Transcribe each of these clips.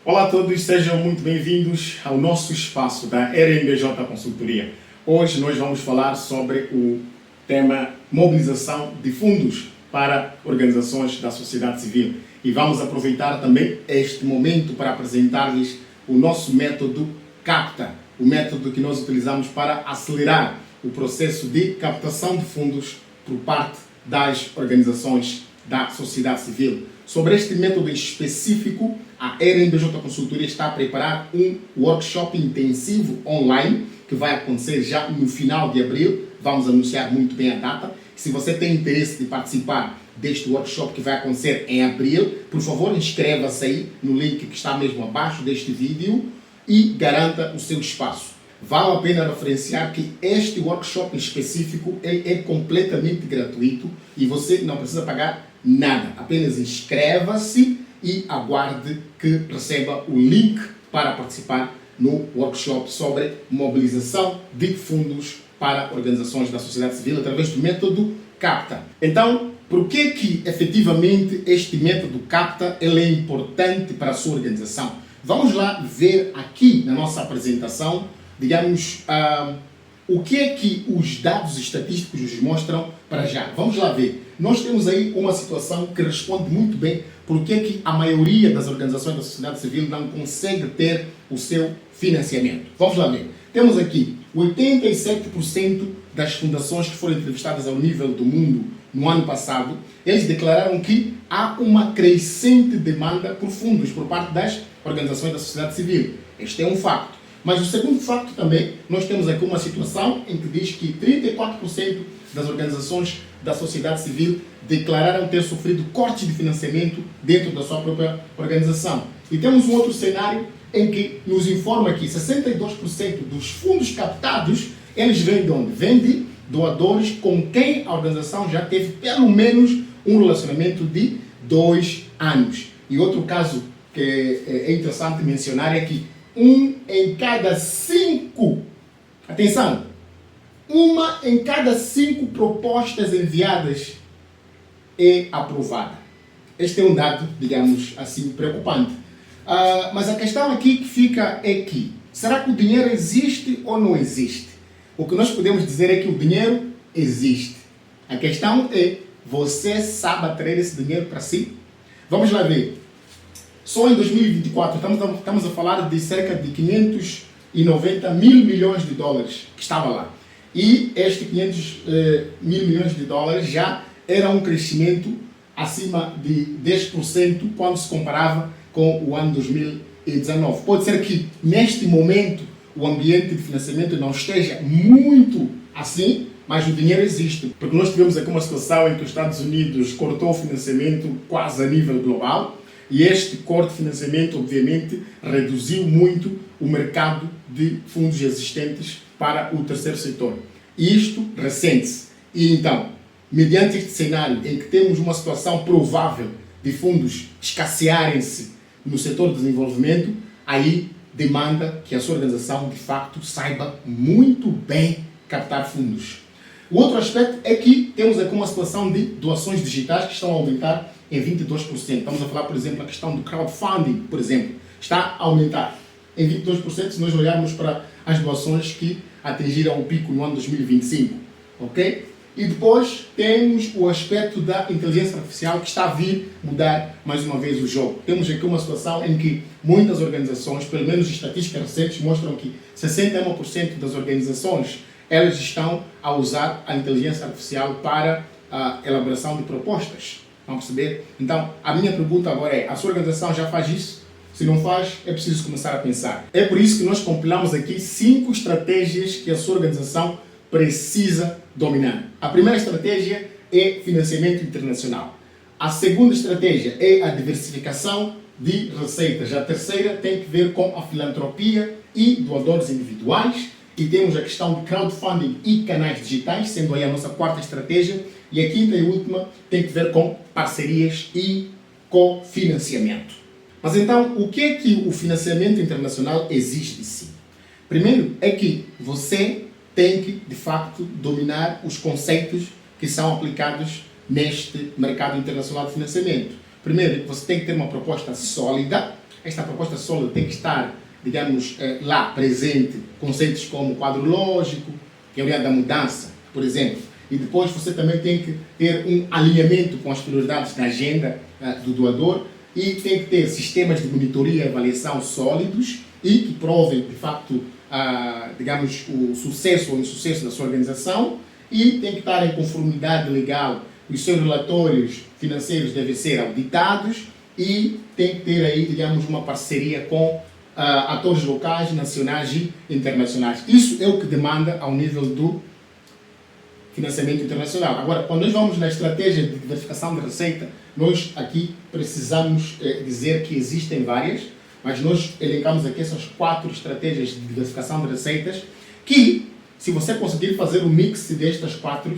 Olá a todos, sejam muito bem-vindos ao nosso espaço da RMBJ Consultoria. Hoje nós vamos falar sobre o tema mobilização de fundos para organizações da sociedade civil. E vamos aproveitar também este momento para apresentar-lhes o nosso método CAPTA, o método que nós utilizamos para acelerar o processo de captação de fundos por parte das organizações da sociedade civil. Sobre este método específico, a RMBJ Consultoria está a preparar um workshop intensivo online que vai acontecer já no final de abril. Vamos anunciar muito bem a data. Se você tem interesse de participar deste workshop que vai acontecer em abril, por favor, inscreva-se aí no link que está mesmo abaixo deste vídeo e garanta o seu espaço. Vale a pena referenciar que este workshop em específico é completamente gratuito e você não precisa pagar nada. Apenas inscreva-se e aguarde que receba o link para participar no workshop sobre mobilização de fundos para organizações da sociedade civil através do método CAPTA. Então, por que efetivamente este método CAPTA ele é importante para a sua organização? Vamos lá ver aqui na nossa apresentação, digamos, o que é que os dados estatísticos nos mostram para já. Vamos lá ver. Nós temos aí uma situação que responde muito bem por que a maioria das organizações da sociedade civil não consegue ter o seu financiamento. Vamos lá ver. Temos aqui 87% das fundações que foram entrevistadas ao nível do mundo no ano passado, eles declararam que há uma crescente demanda por fundos por parte das organizações da sociedade civil. Este é um facto. Mas o segundo facto também, nós temos aqui uma situação em que diz que 34% das organizações da sociedade civil declararam ter sofrido corte de financiamento dentro da sua própria organização. E temos um outro cenário em que nos informa que 62% dos fundos captados, eles vêm de onde? Vêm de doadores com quem a organização já teve pelo menos um relacionamento de 2 anos. E outro caso que é interessante mencionar é que 1 em cada 5, atenção, 1 em cada 5 propostas enviadas é aprovada. Este é um dado, digamos assim, preocupante. Mas a questão aqui que fica é que, será que o dinheiro existe ou não existe? O que nós podemos dizer é que o dinheiro existe. A questão é, você sabe atrair esse dinheiro para si? Vamos lá ver. Só em 2024, estamos a falar de cerca de 590 mil milhões de dólares que estava lá. E este 500 mil milhões de dólares já era um crescimento acima de 10% quando se comparava com o ano 2019. Pode ser que neste momento o ambiente de financiamento não esteja muito assim, mas o dinheiro existe. Porque nós tivemos aqui uma situação em que os Estados Unidos cortou o financiamento quase a nível global. E este corte de financiamento, obviamente, reduziu muito o mercado de fundos existentes para o terceiro setor. E isto ressente-se. E então, mediante este cenário em que temos uma situação provável de fundos escassearem-se no setor de desenvolvimento, aí demanda que a sua organização, de facto, saiba muito bem captar fundos. O outro aspecto é que temos aqui uma situação de doações digitais que estão a aumentar em 22%. Estamos a falar, por exemplo, a questão do crowdfunding, por exemplo, está a aumentar em 22% se nós olharmos para as doações que atingiram o pico no ano 2025, ok? E depois temos o aspecto da inteligência artificial que está a vir mudar mais uma vez o jogo. Temos aqui uma situação em que muitas organizações, pelo menos estatísticas recentes, mostram que 61% das organizações elas estão a usar a inteligência artificial para a elaboração de propostas. Vamos perceber? Então, a minha pergunta agora é, a sua organização já faz isso? Se não faz, é preciso começar a pensar. É por isso que nós compilamos aqui 5 estratégias que a sua organização precisa dominar. A primeira estratégia é financiamento internacional. A segunda estratégia é a diversificação de receitas. A terceira tem que ver com a filantropia e doadores individuais. E temos a questão de crowdfunding e canais digitais, sendo aí a nossa quarta estratégia. E a quinta e última tem que ver com parcerias e cofinanciamento. Mas então, o que é que o financiamento internacional exige de si? Primeiro é que você tem que, de facto, dominar os conceitos que são aplicados neste mercado internacional de financiamento. Primeiro, você tem que ter uma proposta sólida esta proposta sólida tem que estar, digamos, lá presente conceitos como quadro lógico, teoria da mudança, por exemplo. E depois você também tem que ter um alinhamento com as prioridades da agenda do doador e tem que ter sistemas de monitoria e avaliação sólidos e que provem, de facto, digamos, o sucesso ou insucesso da sua organização e tem que estar em conformidade legal. Os seus relatórios financeiros devem ser auditados e tem que ter aí, digamos, uma parceria com atores locais, nacionais e internacionais. Isso é o que demanda ao nível do financiamento internacional. Agora, quando nós vamos na estratégia de diversificação de receita, nós aqui precisamos dizer que existem várias, mas nós elencamos aqui essas 4 estratégias de diversificação de receitas que, se você conseguir fazer o mix destas 4,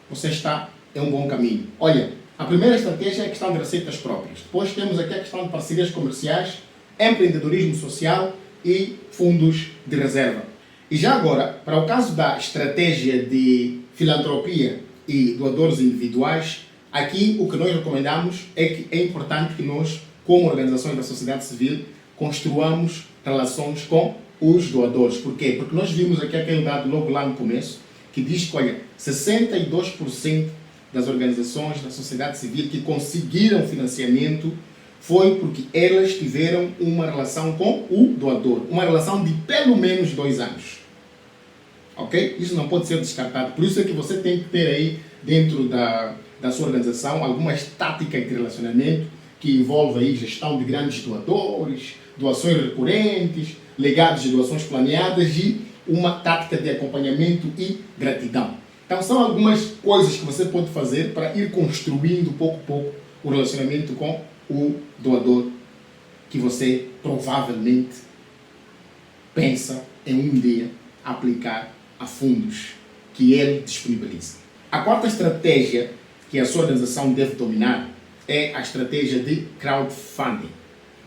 você está em um bom caminho. Olha, a primeira estratégia é a questão de receitas próprias. Depois temos aqui a questão de parcerias comerciais, empreendedorismo social e fundos de reserva. E já agora, para o caso da estratégia de filantropia e doadores individuais, aqui o que nós recomendamos é que é importante que nós, como organizações da sociedade civil, construamos relações com os doadores. Por quê? Porque nós vimos aqui aquele dado logo lá no começo, que diz que, olha, 62% das organizações da sociedade civil que conseguiram financiamento foi porque elas tiveram uma relação com o doador, uma relação de pelo menos 2 anos. Ok? Isso não pode ser descartado. Por isso é que você tem que ter aí dentro da sua organização algumas táticas de relacionamento que envolvem aí gestão de grandes doadores, doações recorrentes, legados de doações planeadas e uma tática de acompanhamento e gratidão. Então são algumas coisas que você pode fazer para ir construindo pouco a pouco o relacionamento com o doador que você provavelmente pensa em um dia aplicar a fundos que ele disponibiliza. A quarta estratégia que a sua organização deve dominar é a estratégia de crowdfunding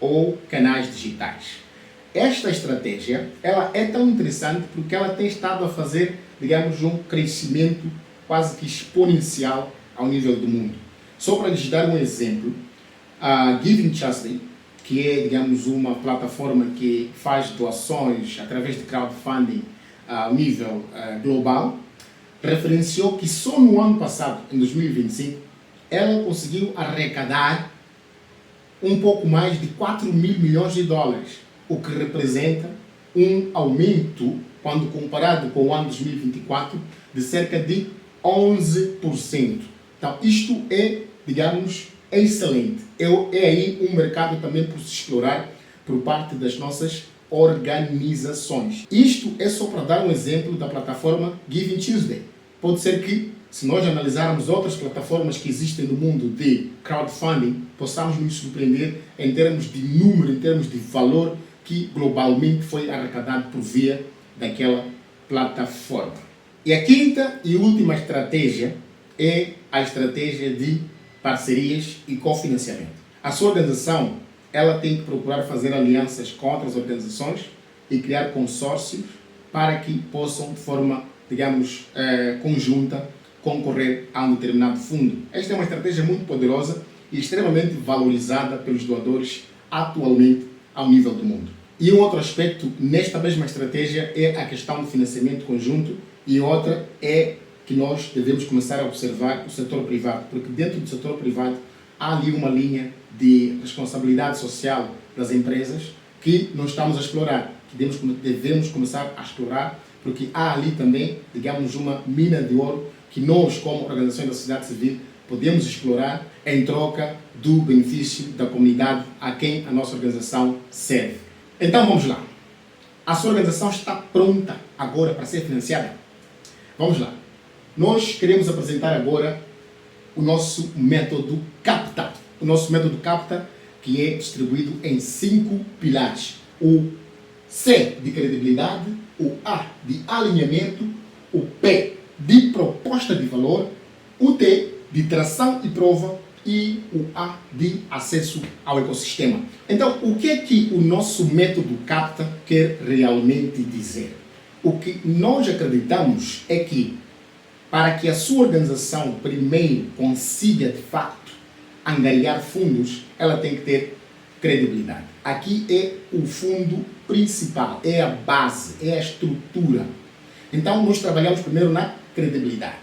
ou canais digitais. Esta estratégia ela é tão interessante porque ela tem estado a fazer, digamos, um crescimento quase que exponencial ao nível do mundo. Só para lhes dar um exemplo, a Giving Tuesday, que é, digamos, uma plataforma que faz doações através de crowdfunding ao nível global, referenciou que só no ano passado, em 2025, ela conseguiu arrecadar um pouco mais de 4 mil milhões de dólares, o que representa um aumento, quando comparado com o ano 2024, de cerca de 11%. Então, isto é, digamos, excelente. É aí um mercado também por se explorar por parte das nossas organizações. Isto é só para dar um exemplo da plataforma Giving Tuesday. Pode ser que, se nós analisarmos outras plataformas que existem no mundo de crowdfunding, possamos nos surpreender em termos de número, em termos de valor que globalmente foi arrecadado por via daquela plataforma. E a quinta e última estratégia é a estratégia de parcerias e cofinanciamento. A sua organização ela tem que procurar fazer alianças com outras organizações e criar consórcios para que possam, de forma, digamos, conjunta, concorrer a um determinado fundo. Esta é uma estratégia muito poderosa e extremamente valorizada pelos doadores atualmente ao nível do mundo. E um outro aspecto nesta mesma estratégia é a questão do financiamento conjunto e outra é que nós devemos começar a observar o setor privado, porque dentro do setor privado há ali uma linha de responsabilidade social das empresas que nós estamos a explorar, que devemos começar a explorar, porque há ali também, digamos, uma mina de ouro que nós, como organizações da sociedade civil, podemos explorar em troca do benefício da comunidade a quem a nossa organização serve. Então vamos lá. A sua organização está pronta agora para ser financiada? Vamos lá. Nós queremos apresentar agora o nosso método CAPTA. O nosso método CAPTA, que é distribuído em 5 pilares. O C de credibilidade, o A de alinhamento, o P de proposta de valor, o T de tração e prova e o A de acesso ao ecossistema. Então, o que é que o nosso método CAPTA quer realmente dizer? O que nós acreditamos é que para que a sua organização primeiro consiga de facto angariar fundos, ela tem que ter credibilidade. aqui é o fundo principal, é a base, é a estrutura. Então, nós trabalhamos primeiro na credibilidade.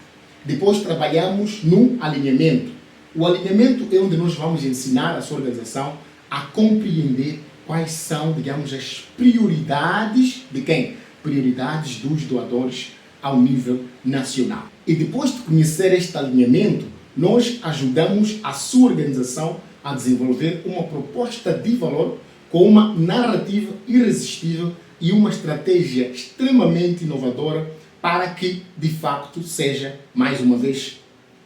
Depois trabalhamos no alinhamento. O alinhamento é onde nós vamos ensinar a sua organização a compreender quais são, digamos, as prioridades de quem? Prioridades dos doadores ao nível nacional. E depois de conhecer este alinhamento, nós ajudamos a sua organização a desenvolver uma proposta de valor com uma narrativa irresistível e uma estratégia extremamente inovadora para que, de facto, seja, mais uma vez,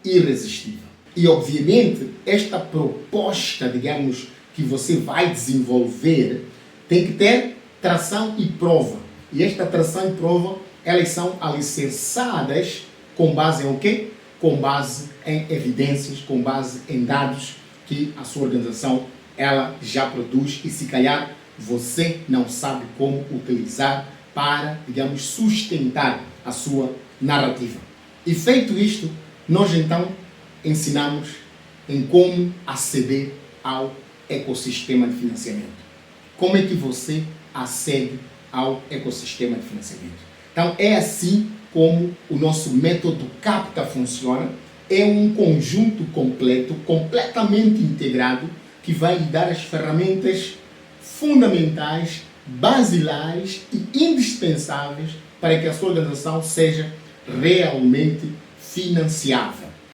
irresistível. E, obviamente, esta proposta, digamos, que você vai desenvolver, tem que ter tração e prova. E esta tração e prova, elas são alicerçadas com base em o quê? Com base em evidências, com base em dados que a sua organização ela já produz e se calhar você não sabe como utilizar para, digamos, sustentar a sua narrativa. E feito isto, nós então ensinamos em como aceder ao ecossistema de financiamento. Como é que você acede ao ecossistema de financiamento? Então é assim como o nosso método CAPTA funciona. É um conjunto completo, completamente integrado, que vai lhe dar as ferramentas fundamentais, basilares e indispensáveis para que a sua organização seja realmente financiável.